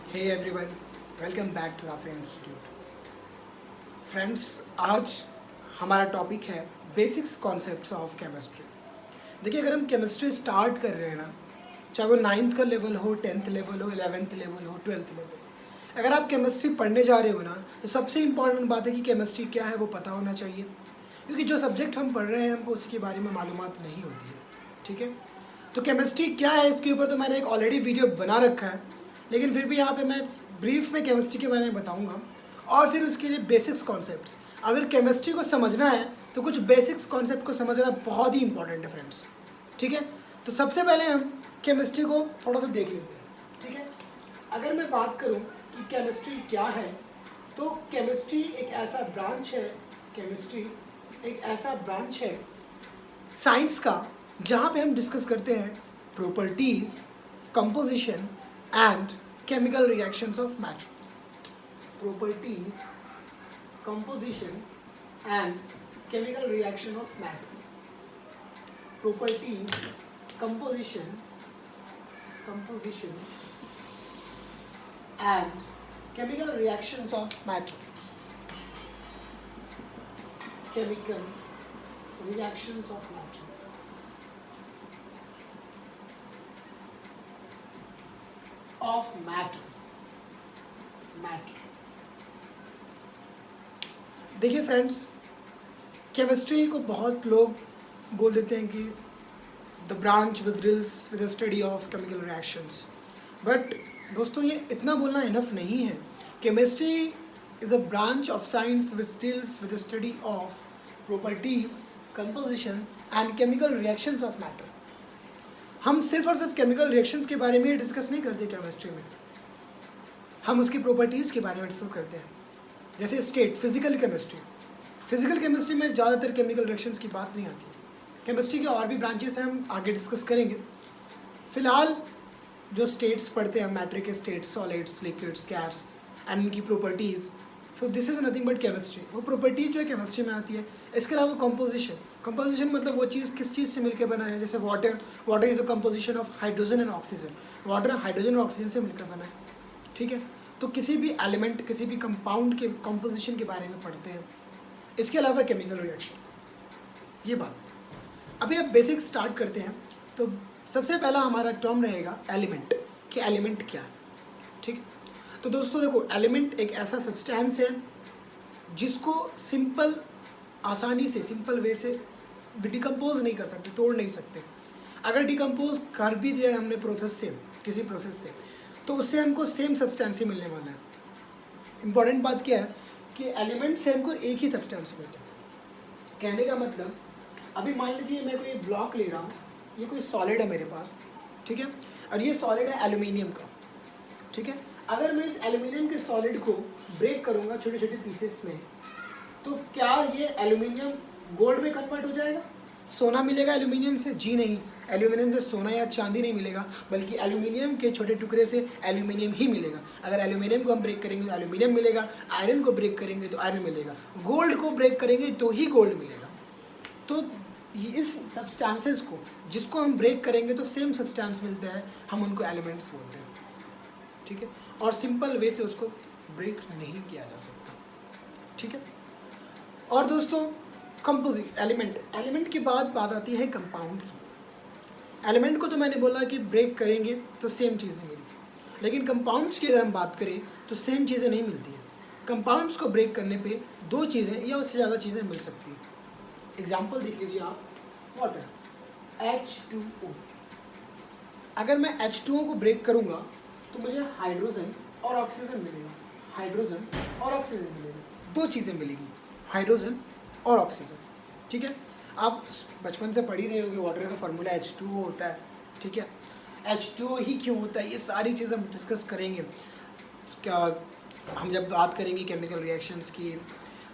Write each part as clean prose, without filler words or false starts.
Hey everyone, welcome back to राफे institute. Friends, आज हमारा टॉपिक है बेसिक्स कॉन्सेप्ट्स ऑफ केमिस्ट्री। देखिए, अगर हम केमिस्ट्री स्टार्ट कर रहे हैं ना, चाहे वो 9th का लेवल हो, 10th लेवल हो, 11th लेवल हो, 12th लेवल, अगर आप केमिस्ट्री पढ़ने जा रहे हो ना, तो सबसे इंपॉर्टेंट बात है कि केमिस्ट्री क्या है वो पता होना चाहिए। क्योंकि जो सब्जेक्ट हम पढ़ रहे हैं हमको उसी के बारे में मालूमात नहीं होती है। ठीक है, तो केमिस्ट्री क्या है इसके ऊपर तो मैंने एक ऑलरेडी वीडियो बना रखा है, लेकिन फिर भी यहाँ पे मैं ब्रीफ में केमिस्ट्री के बारे में बताऊंगा और फिर उसके लिए बेसिक्स कॉन्सेप्ट्स। अगर केमिस्ट्री को समझना है तो कुछ बेसिक्स कॉन्सेप्ट को समझना बहुत ही इंपॉर्टेंट है फ्रेंड्स। ठीक है, तो सबसे पहले हम केमिस्ट्री को थोड़ा सा देख लेते हैं। ठीक है, अगर मैं बात करूँ कि केमिस्ट्री क्या है, तो केमिस्ट्री एक ऐसा ब्रांच है, केमिस्ट्री एक ऐसा ब्रांच है साइंस का जहाँ पे हम डिस्कस करते हैं properties, composition and chemical reactions of matter. Properties, composition and chemical reaction of matter. Properties, composition and chemical reactions of matter. Chemical reactions of matter. Of matter. देखिए फ्रेंड्स, केमिस्ट्री को बहुत लोग बोल देते हैं कि the branch with deals with the study of chemical reactions, but दोस्तों ये इतना बोलना इनफ नहीं है। Chemistry is a branch of science which deals with the study of properties, composition and chemical reactions of matter. हम सिर्फ और सिर्फ केमिकल रिएक्शंस के बारे में डिस्कस नहीं करते केमिस्ट्री में, हम उसकी प्रॉपर्टीज़ के बारे में डिस्कस करते हैं। जैसे स्टेट फिजिकल केमिस्ट्री में ज़्यादातर केमिकल रिएक्शंस की बात नहीं आती है। केमिस्ट्री के और भी ब्रांचेस हैं, हम आगे डिस्कस करेंगे। फिलहाल जो स्टेट्स पढ़ते हैं, मैटर के states, solids, liquids, gas and इनकी properties, so this is nothing but chemistry. वो प्रॉपर्टीज जो है केमिस्ट्री में आती है। इसके अलावा कंपोजिशन मतलब वो चीज़ किस चीज़ से मिलकर बना है। जैसे water is a composition of hydrogen and oxygen. Water hydrogen और ऑक्सीजन से मिलकर बना है। ठीक है, तो किसी भी एलिमेंट, किसी भी कंपाउंड के कंपोजिशन के बारे में पढ़ते हैं। इसके अलावा केमिकल रिएक्शन, ये बात। अभी अब बेसिक स्टार्ट करते हैं। तो सबसे पहला हमारा टर्म रहेगा एलिमेंट, कि एलिमेंट क्या है। ठीक है, तो दोस्तों देखो, एलिमेंट एक ऐसा सब्सटेंस है जिसको आसानी से सिंपल वे से डिकम्पोज नहीं कर सकते, तोड़ नहीं सकते। अगर डिकम्पोज कर भी दिया हमने किसी प्रोसेस से, तो उससे हमको सेम सब्सटेंस ही मिलने वाला है। इंपॉर्टेंट बात क्या है कि एलिमेंट से हमको एक ही सब्सटेंस मिलता है। कहने का मतलब, अभी मान लीजिए मैं कोई ब्लॉक ले रहा हूँ, ये कोई सॉलिड है मेरे पास। ठीक है, और ये सॉलिड है एल्यूमिनियम का। ठीक है, अगर मैं इस एल्यूमिनियम के सॉलिड को ब्रेक करूँगा छोटे छोटे पीसेस में, तो क्या ये एल्यूमिनियम गोल्ड में कन्वर्ट हो जाएगा? सोना मिलेगा एल्यूमिनियम से? जी नहीं, एल्यूमिनियम से सोना या चांदी नहीं मिलेगा, बल्कि एल्यूमिनियम के छोटे टुकड़े से एल्यूमिनियम ही मिलेगा। अगर एल्यूमिनियम को हम ब्रेक करेंगे तो एल्यूमिनियम मिलेगा, आयरन को ब्रेक करेंगे तो आयरन मिलेगा, गोल्ड को ब्रेक करेंगे तो ही गोल्ड मिलेगा। तो इस सब्सटेंसेस को जिसको हम ब्रेक करेंगे तो सेम सब्सटेंस मिलता है, हम उनको एलिमेंट्स बोलते हैं। ठीक है, और सिंपल वे से उसको ब्रेक नहीं किया जा सकता। ठीक है, और दोस्तों एलिमेंट के बाद बात आती है कंपाउंड की। एलिमेंट को तो मैंने बोला कि ब्रेक करेंगे तो सेम चीज़ें मिलेगी, लेकिन कंपाउंड्स की अगर हम बात करें तो सेम चीज़ें नहीं मिलती हैं। कंपाउंड्स को ब्रेक करने पे दो चीज़ें या उससे ज़्यादा चीज़ें मिल सकती हैं। एग्जाम्पल देख लीजिए आप, वाटर, H2O। अगर मैं H2O को ब्रेक करूँगा तो मुझे हाइड्रोजन और ऑक्सीजन मिलेगा। दो चीज़ें मिलेंगी, हाइड्रोजन और ऑक्सीजन। ठीक है, आप बचपन से पढ़ ही रहे होंगे, वाटर का फार्मूला H2O होता है। ठीक है, H2O ही क्यों होता है, ये सारी चीज़ हम डिस्कस करेंगे। क्या हम जब बात करेंगे केमिकल रिएक्शंस की,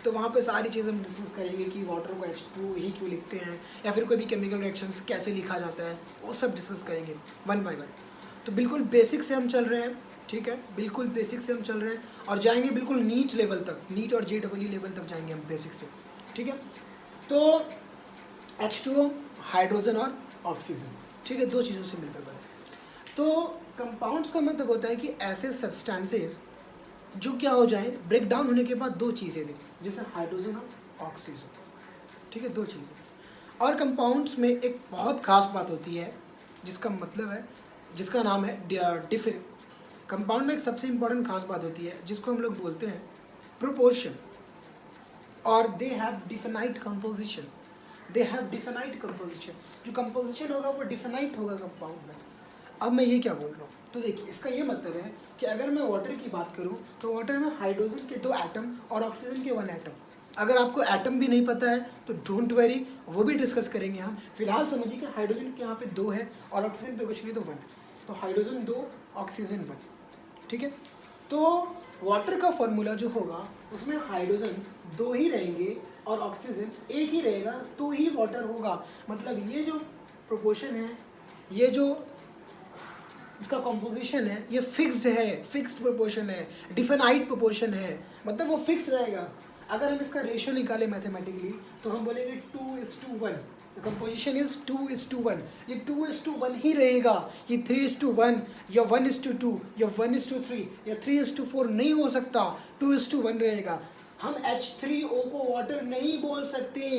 तो वहाँ पे सारी चीज़ हम डिस्कस करेंगे कि वाटर को H2O ही क्यों लिखते हैं, या फिर कोई भी केमिकल रिएक्शंस कैसे लिखा जाता है, वो सब डिस्कस करेंगे वन बाय वन। तो बिल्कुल बेसिक से हम चल रहे हैं। ठीक है, बिल्कुल बेसिक से हम चल रहे हैं और जाएंगे बिल्कुल नीट लेवल तक, नीट और JEE लेवल तक जाएंगे हम बेसिक से। ठीक है, तो H2O, हाइड्रोजन और ऑक्सीजन, ठीक है, दो चीज़ों से मिलकर बने। तो कंपाउंड्स का मतलब होता है कि ऐसे सब्सटेंसेस जो क्या हो जाए, ब्रेक डाउन होने के बाद दो चीज़ें दें, जैसे हाइड्रोजन और ऑक्सीजन, ठीक है, दो चीज़ें। और कंपाउंड्स में एक बहुत खास बात होती है जिसका मतलब है, जिसका नाम है डिफिन। कंपाउंड में एक सबसे इम्पोर्टेंट खास बात होती है जिसको हम लोग बोलते हैं प्रोपोर्शन, और they have definite composition. They have definite composition, जो कंपोजिशन होगा वो डिफिनाइट होगा कंपाउंड में। अब मैं ये क्या बोल रहा हूँ, तो देखिए इसका ये मतलब है कि अगर मैं वाटर की बात करूँ तो वाटर में हाइड्रोजन के 2 एटम और ऑक्सीजन के 1 एटम। अगर आपको एटम भी नहीं पता है तो डोंट वरी, वो भी डिस्कस करेंगे हम। फिलहाल समझिए कि हाइड्रोजन के यहाँ पे 2 है और ऑक्सीजन पे कुछ नहीं तो 1, तो हाइड्रोजन 2 ऑक्सीजन 1, ठीक है। तो वाटर का फॉर्मूला जो होगा उसमें हाइड्रोजन 2 ही रहेंगे और ऑक्सीजन 1 ही रहेगा, तो ही वाटर होगा। मतलब ये जो प्रोपोर्शन है, ये जो इसका कॉम्पोजिशन है, ये फिक्स्ड है, फिक्स्ड प्रोपोर्शन है, डिफिनाइट प्रोपोर्शन है, मतलब वो फिक्स रहेगा। अगर हम इसका रेशियो निकालें मैथमेटिकली तो हम बोलेंगे 2:1, द कंपोजिशन इज 2:1। ये 2:1 ही रहेगा, ये 3:1 या 1:2 या 1:3 या 3:4 नहीं हो सकता, 2:1 रहेगा। हम H3O को वाटर नहीं बोल सकते,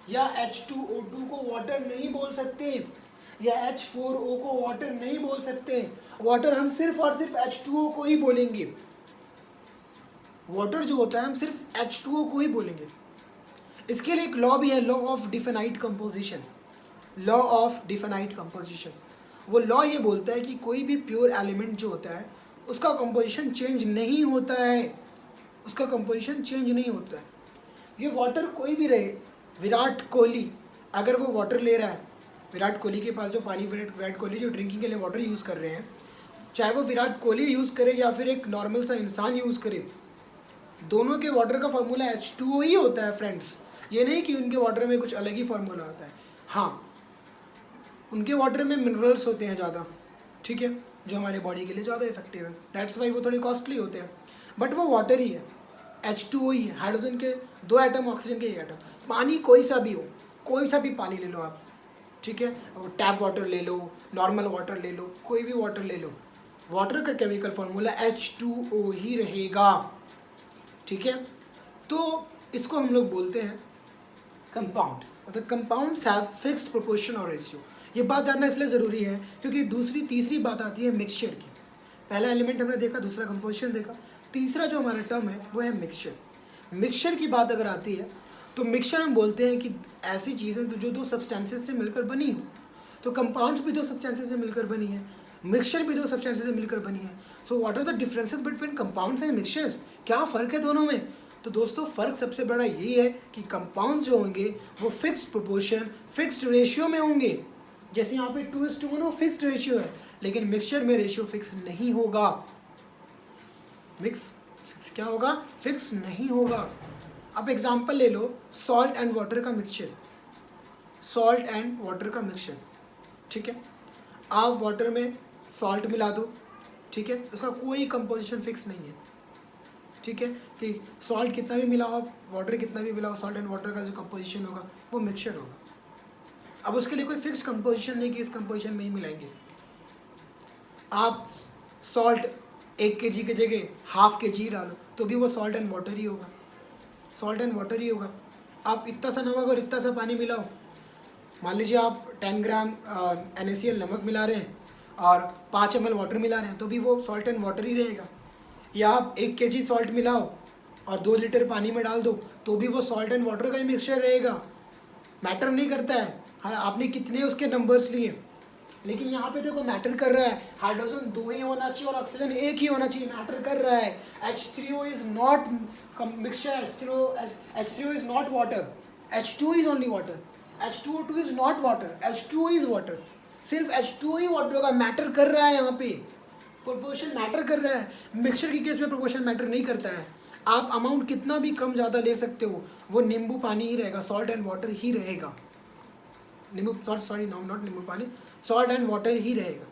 या H2O2 को वाटर नहीं बोल सकते, या H4O को वाटर नहीं बोल सकते। वाटर हम सिर्फ और सिर्फ H2O को ही बोलेंगे। वाटर जो होता है हम सिर्फ H2O को ही बोलेंगे। इसके लिए एक लॉ भी है, law of definite composition. Law of definite composition, वो लॉ ये बोलता है कि कोई भी प्योर एलिमेंट जो होता है उसका कंपोजिशन चेंज नहीं होता है, उसका कंपोजिशन चेंज नहीं होता है। ये वाटर कोई भी रहे, विराट कोहली अगर वो वाटर ले रहा है, विराट कोहली के पास जो पानी, विराट कोहली जो ड्रिंकिंग के लिए वाटर यूज़ कर रहे हैं, चाहे वो विराट कोहली यूज़ करे या फिर एक नॉर्मल सा इंसान यूज़ करे, दोनों के वाटर का फार्मूला H2O ही होता है फ्रेंड्स। ये नहीं कि उनके वाटर में कुछ अलग ही फार्मूला होता है। हाँ, उनके वाटर में मिनरल्स होते हैं ज़्यादा, ठीक है, जो हमारे बॉडी के लिए ज़्यादा इफेक्टिव है, दैट्स वाई वो थोड़ी कॉस्टली होते हैं, बट वो वाटर ही है, H2O ही है। हाइड्रोजन के 2 एटम, ऑक्सीजन के 1 एटम। पानी कोई सा भी हो, कोई सा भी पानी ले लो आप, ठीक है, टैप वाटर ले लो, नॉर्मल वाटर ले लो, कोई भी वाटर ले लो, वाटर का केमिकल फार्मूला H2O ही रहेगा, ठीक है। तो इसको हम लोग बोलते हैं कंपाउंड, मतलब कंपाउंड्स हैव फिक्स्ड प्रोपोर्शन और रेशियो। ये बात जानना इसलिए ज़रूरी है क्योंकि दूसरी तीसरी बात आती है मिक्सचर की। पहला एलिमेंट हमने देखा, दूसरा कंपोजिशन देखा, तीसरा जो हमारा टर्म है वो है मिक्सचर। मिक्सचर की बात अगर आती है तो मिक्सचर हम बोलते हैं कि ऐसी चीज़ें जो 2 सब्सटेंसेस से मिलकर बनी हो। तो कंपाउंड्स भी 2 सब्सटेंसेस से मिलकर बनी है, मिक्सचर भी 2 सब्सटेंसेस से मिलकर बनी है। So what are the differences between compounds and mixtures, क्या फ़र्क है दोनों में? तो दोस्तों फ़र्क सबसे बड़ा यही है कि कंपाउंड्स जो होंगे वो फिक्स्ड प्रोपोर्शन, फिक्स्ड रेशियो में होंगे। जैसे यहाँ पे 2:1 वो फिक्स्ड रेशियो है, लेकिन मिक्सचर में रेशियो फिक्स नहीं होगा। फिक्स क्या होगा? फिक्स नहीं होगा। अब एग्जांपल ले लो सॉल्ट एंड वाटर का मिक्सचर, सॉल्ट एंड वाटर का मिक्सचर, ठीक है। आप वाटर में सॉल्ट मिला दो, ठीक है, उसका कोई कंपोजिशन फिक्स नहीं है, ठीक है, कि सॉल्ट कितना भी मिलाओ, वाटर कितना भी मिलाओ, सॉल्ट एंड वाटर का जो कंपोजिशन होगा वो मिक्सचर होगा। अब उसके लिए कोई फिक्स कंपोजिशन नहीं कि इस कंपोजिशन में ही मिलाएंगे। आप सॉल्ट 1 kg की जगह ½ kg डालो तो भी वो सॉल्ट एंड वाटर ही होगा, सॉल्ट एंड वाटर ही होगा। आप इतना सा नमक और इतना सा पानी मिलाओ, मान लीजिए आप 10 ग्राम NaCl नमक मिला रहे हैं और 5 ml वाटर मिला रहे हैं तो भी वो सॉल्ट एंड वाटर ही रहेगा। या आप 1 kg सॉल्ट मिलाओ और 2 लीटर पानी में डाल दो तो भी वो सॉल्ट एंड वाटर का ही मिक्सचर रहेगा, मैटर नहीं करता है हाँ आपने कितने उसके नंबर्स लिए। लेकिन यहाँ पे देखो मैटर कर रहा है, हाइड्रोजन 2 ही होना चाहिए और ऑक्सीजन 1 ही होना चाहिए, मैटर कर रहा है। H3O is not mixture, H3O is not water, H2 is only water, H2O2 is not water, H2O is water, सिर्फ H2O ही वाटर होगा, मैटर कर रहा है यहाँ पे, प्रोपोर्शन मैटर कर रहा है। मिक्सचर की केस में प्रोपोर्शन मैटर नहीं करता है, आप अमाउंट कितना भी कम ज़्यादा ले सकते हो, वो नींबू पानी ही रहेगा, सॉल्ट एंड वाटर ही रहेगा, नॉट नींबू पानी, सॉल्ट एंड वाटर ही रहेगा,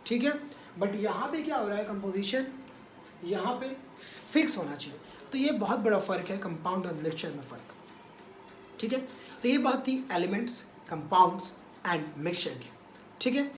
ठीक है। बट यहाँ पे क्या हो रहा है, कंपोजिशन यहाँ पे फिक्स होना चाहिए। तो ये बहुत बड़ा फ़र्क है कंपाउंड और मिक्सचर में फ़र्क, ठीक है। तो ये बात थी एलिमेंट्स, कंपाउंड्स एंड मिक्सचर की, ठीक है।